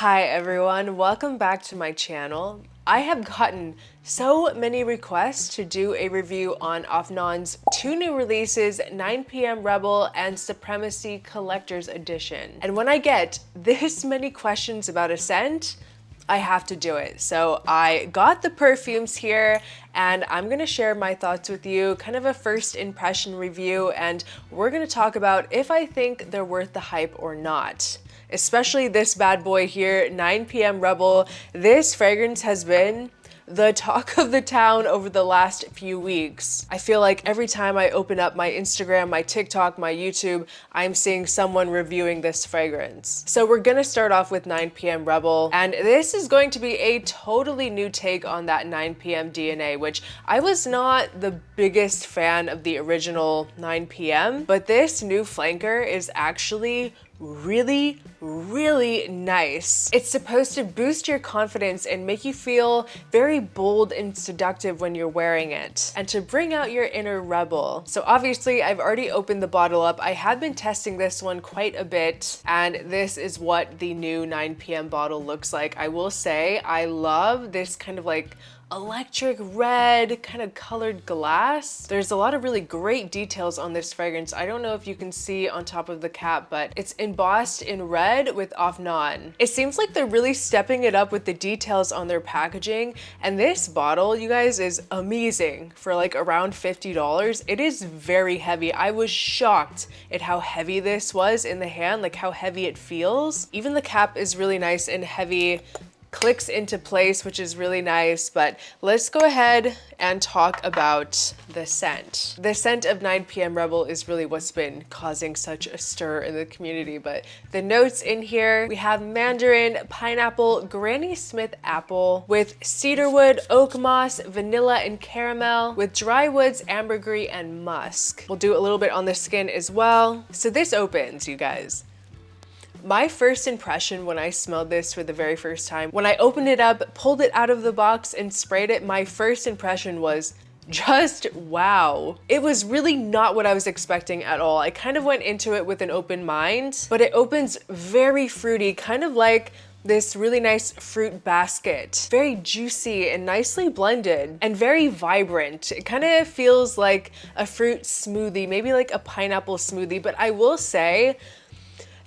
Hi everyone, welcome back to my channel. I have gotten so many requests to do a review on AFNAN's two new releases, 9PM Rebel and Supremacy Collector's Edition. And when I get this many questions about a scent, I have to do it. So I got the perfumes here and I'm gonna share my thoughts with you, kind of a first impression review, and we're gonna talk about if I think they're worth the hype or not. Especially this bad boy here, 9PM Rebel. This fragrance has been the talk of the town over the last few weeks. I feel like every time I open up my Instagram, my TikTok, my YouTube, I'm seeing someone reviewing this fragrance. So we're gonna start off with 9PM Rebel, and this is going to be a totally new take on that 9PM DNA, which I was not the biggest fan of the original 9PM, but this new flanker is actually really nice. It's supposed to boost your confidence and make you feel very bold and seductive when you're wearing it, and to bring out your inner rebel. So obviously I've already opened the bottle up. I have been testing this one quite a bit, and this is what the new 9PM bottle looks like. I will say I love this kind of like electric red kind of colored glass. There's a lot of really great details on this fragrance. I don't know if you can see on top of the cap, but it's embossed in red with AFNAN. It seems like they're really stepping it up with the details on their packaging, and this bottle, you guys, is amazing for like around $50. It is very heavy. I was shocked at how heavy this was in the hand, like how heavy it feels. Even the cap is really nice and heavy, clicks into place, which is really nice. But let's go ahead and talk about the scent. The scent of 9PM Rebel is really what's been causing such a stir in the community. But the notes in here, we have mandarin, pineapple, Granny Smith apple, with cedarwood, oak moss, vanilla, and caramel, with dry woods, ambergris, and musk. We'll do a little bit on the skin as well. So this opens, you guys. My first impression when I smelled this for the very first time, when I opened it up, pulled it out of the box and sprayed it, my first impression was just wow. It was really not what I was expecting at all. I kind of went into it with an open mind, but it opens very fruity, kind of like this really nice fruit basket. Very juicy and nicely blended and very vibrant. It kind of feels like a fruit smoothie, maybe like a pineapple smoothie, but I will say,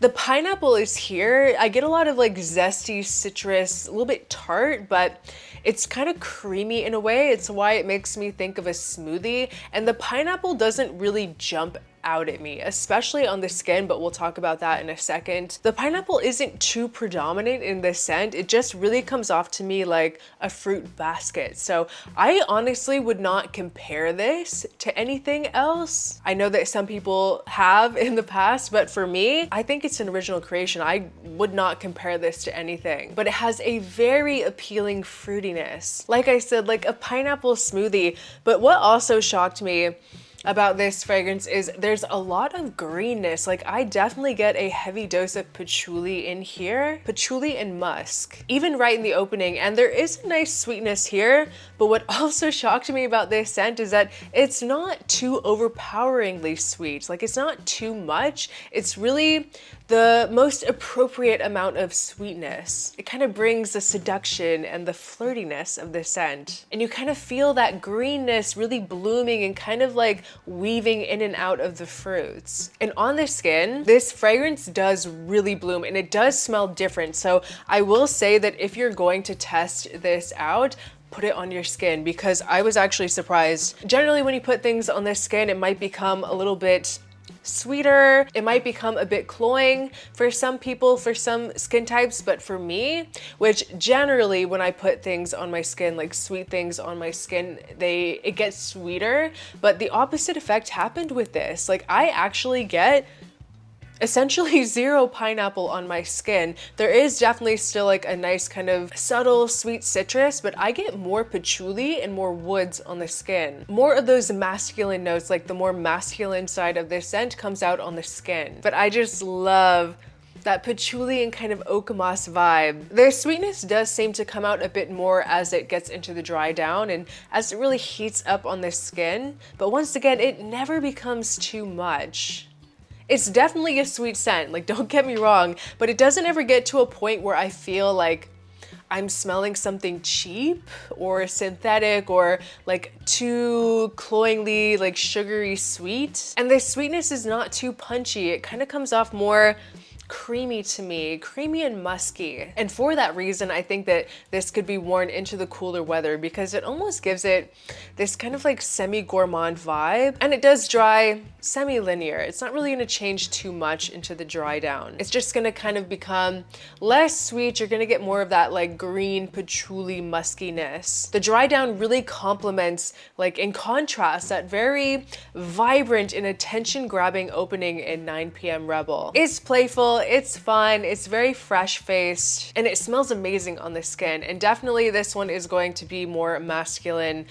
the pineapple is here. I get a lot of like zesty citrus, a little bit tart, but it's kind of creamy in a way. It's why it makes me think of a smoothie. And the pineapple doesn't really jump out at me, especially on the skin, but we'll talk about that in a second. The pineapple isn't too predominant in the scent. It just really comes off to me like a fruit basket. So I honestly would not compare this to anything else. I know that some people have in the past, but for me, I think it's an original creation. I would not compare this to anything, but it has a very appealing fruitiness. Like I said, like a pineapple smoothie. But what also shocked me about this fragrance is there's a lot of greenness. Like I definitely get a heavy dose of patchouli in here, patchouli and musk, even right in the opening. And there is a nice sweetness here, but what also shocked me about this scent is that it's not too overpoweringly sweet. Like it's not too much. It's really the most appropriate amount of sweetness. It kind of brings the seduction and the flirtiness of the scent. And you kind of feel that greenness really blooming and kind of like weaving in and out of the fruits. And on the skin, this fragrance does really bloom and it does smell different. So I will say that if you're going to test this out, put it on your skin, because I was actually surprised. Generally, when you put things on the skin, it might become a little bit sweeter. It might become a bit cloying for some people, for some skin types, but for me, which generally when I put things on my skin, like sweet things on my skin, it gets sweeter, but the opposite effect happened with this. Like I actually get essentially zero pineapple on my skin. There is definitely still like a nice kind of subtle sweet citrus, but I get more patchouli and more woods on the skin. More of those masculine notes, like the more masculine side of this scent comes out on the skin. But I just love that patchouli and kind of oak moss vibe. Their sweetness does seem to come out a bit more as it gets into the dry down and as it really heats up on the skin. But once again, it never becomes too much. It's definitely a sweet scent, like don't get me wrong, but it doesn't ever get to a point where I feel like I'm smelling something cheap or synthetic or like too cloyingly like sugary sweet. And the sweetness is not too punchy. It kind of comes off more creamy to me, creamy and musky. And for that reason, I think that this could be worn into the cooler weather because it almost gives it this kind of like semi-gourmand vibe. And it does dry semi-linear. It's not really gonna change too much into the dry down. It's just gonna kind of become less sweet. You're gonna get more of that like green patchouli muskiness. The dry down really complements, like in contrast, that very vibrant and attention-grabbing opening in 9PM Rebel. It's playful, it's fun, it's very fresh-faced, and it smells amazing on the skin. And definitely this one is going to be more masculine,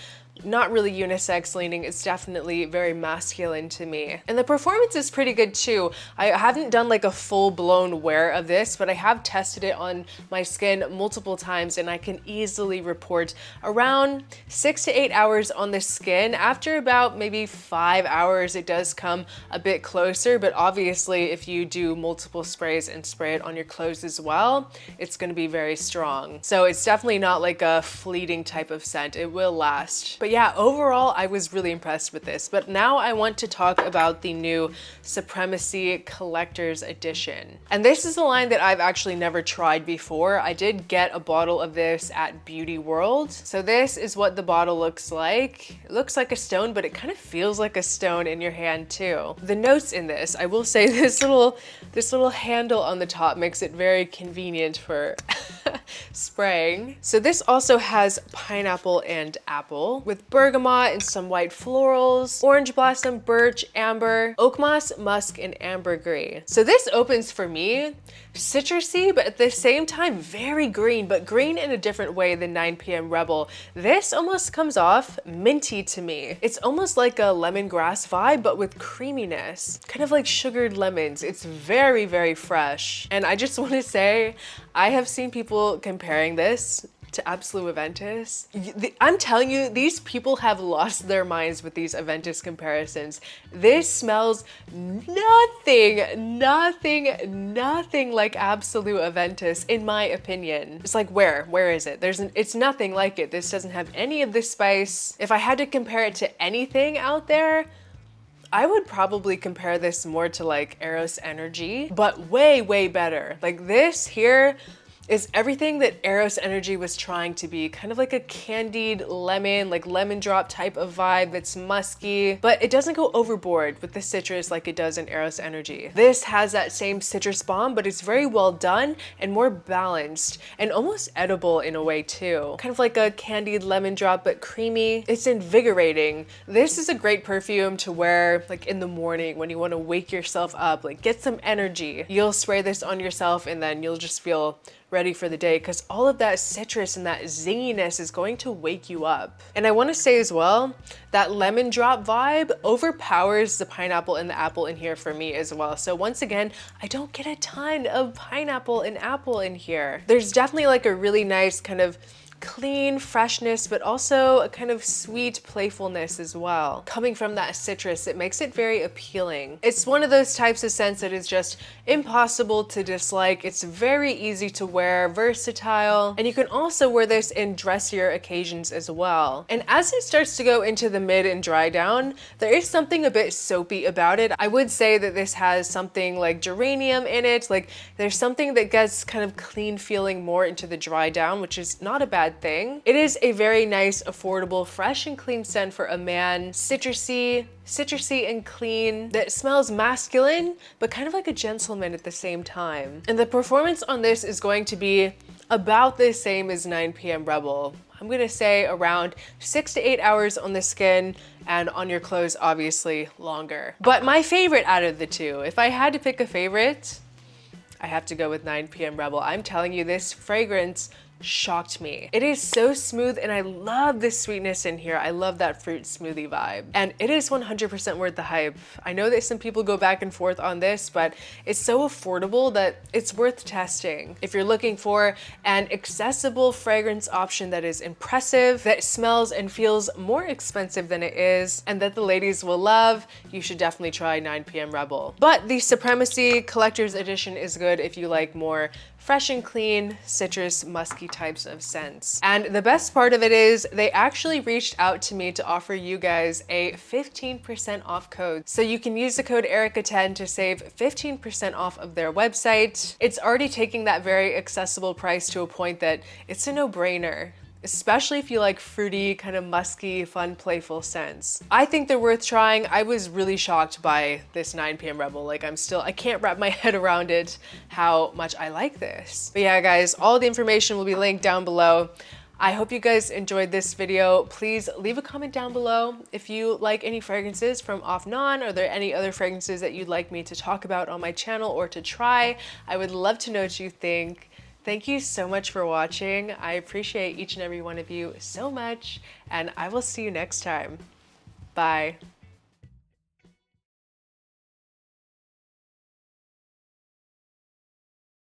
not really unisex leaning. It's definitely very masculine to me. And the performance is pretty good too. I haven't done like a full-blown wear of this, but I have tested it on my skin multiple times and I can easily report around 6 to 8 hours on the skin. After about maybe 5 hours, it does come a bit closer, but obviously if you do multiple sprays and spray it on your clothes as well, it's gonna be very strong. So it's definitely not like a fleeting type of scent. It will last. But yeah, overall, I was really impressed with this. But now I want to talk about the new Supremacy Collector's Edition. And this is a line that I've actually never tried before. I did get a bottle of this at Beauty World. So this is what the bottle looks like. It looks like a stone, but it kind of feels like a stone in your hand too. The notes in this, I will say this little handle on the top makes it very convenient for spraying. So this also has pineapple and apple with bergamot and some white florals, orange blossom, birch, amber, oak moss, musk, and ambergris. So this opens for me citrusy, but at the same time very green, but green in a different way than 9PM Rebel. This almost comes off minty to me. It's almost like a lemongrass vibe, but with creaminess, kind of like sugared lemons. It's very, very fresh. And I just want to say, I have seen people comparing this to Absolute Aventus. I'm telling you, these people have lost their minds with these Aventus comparisons. This smells nothing like Absolute Aventus, in my opinion. It's like, where is it? It's nothing like it. This doesn't have any of this spice. If I had to compare it to anything out there, I would probably compare this more to like Eros Energy, but way, way better. Like this here is everything that Eros Energy was trying to be, kind of like a candied lemon, like lemon drop type of vibe that's musky, but it doesn't go overboard with the citrus like it does in Eros Energy. This has that same citrus bomb, but it's very well done and more balanced and almost edible in a way too. Kind of like a candied lemon drop, but creamy. It's invigorating. This is a great perfume to wear like in the morning when you want to wake yourself up, like get some energy. You'll spray this on yourself and then you'll just feel ready for the day because all of that citrus and that zinginess is going to wake you up. And I want to say as well, that lemon drop vibe overpowers the pineapple and the apple in here for me as well. So once again, I don't get a ton of pineapple and apple in here. There's definitely like a really nice kind of clean freshness, but also a kind of sweet playfulness as well. Coming from that citrus, it makes it very appealing. It's one of those types of scents that is just impossible to dislike. It's very easy to wear, versatile, and you can also wear this in dressier occasions as well. And as it starts to go into the mid and dry down, there is something a bit soapy about it. I would say that this has something like geranium in it. Like there's something that gets kind of clean feeling more into the dry down, which is not a bad thing. It is a very nice, affordable, fresh and clean scent for a man. Citrusy and clean, that smells masculine, but kind of like a gentleman at the same time. And the performance on this is going to be about the same as 9PM Rebel. I'm gonna say around 6 to 8 hours on the skin, and on your clothes, obviously longer. But my favorite out of the two, if I had to pick a favorite, I have to go with 9PM Rebel. I'm telling you, this fragrance shocked me. It is so smooth and I love the sweetness in here. I love that fruit smoothie vibe. And it is 100% worth the hype. I know that some people go back and forth on this, but it's so affordable that it's worth testing. If you're looking for an accessible fragrance option that is impressive, that smells and feels more expensive than it is, and that the ladies will love, you should definitely try 9PM Rebel. But the Supremacy Collector's Edition is good if you like more fresh and clean, citrus, musky types of scents. And the best part of it is they actually reached out to me to offer you guys a 15% off code. So you can use the code Erica10 to save 15% off of their website. It's already taking that very accessible price to a point that it's a no-brainer, especially if you like fruity, kind of musky, fun, playful scents. I think they're worth trying. I was really shocked by this 9PM Rebel. Like I can't wrap my head around it, how much I like this. But yeah, guys, all the information will be linked down below. I hope you guys enjoyed this video. Please leave a comment down below if you like any fragrances from AFNAN. Are there any other fragrances that you'd like me to talk about on my channel or to try? I would love to know what you think. Thank you so much for watching. I appreciate each and every one of you so much, and I will see you next time. Bye.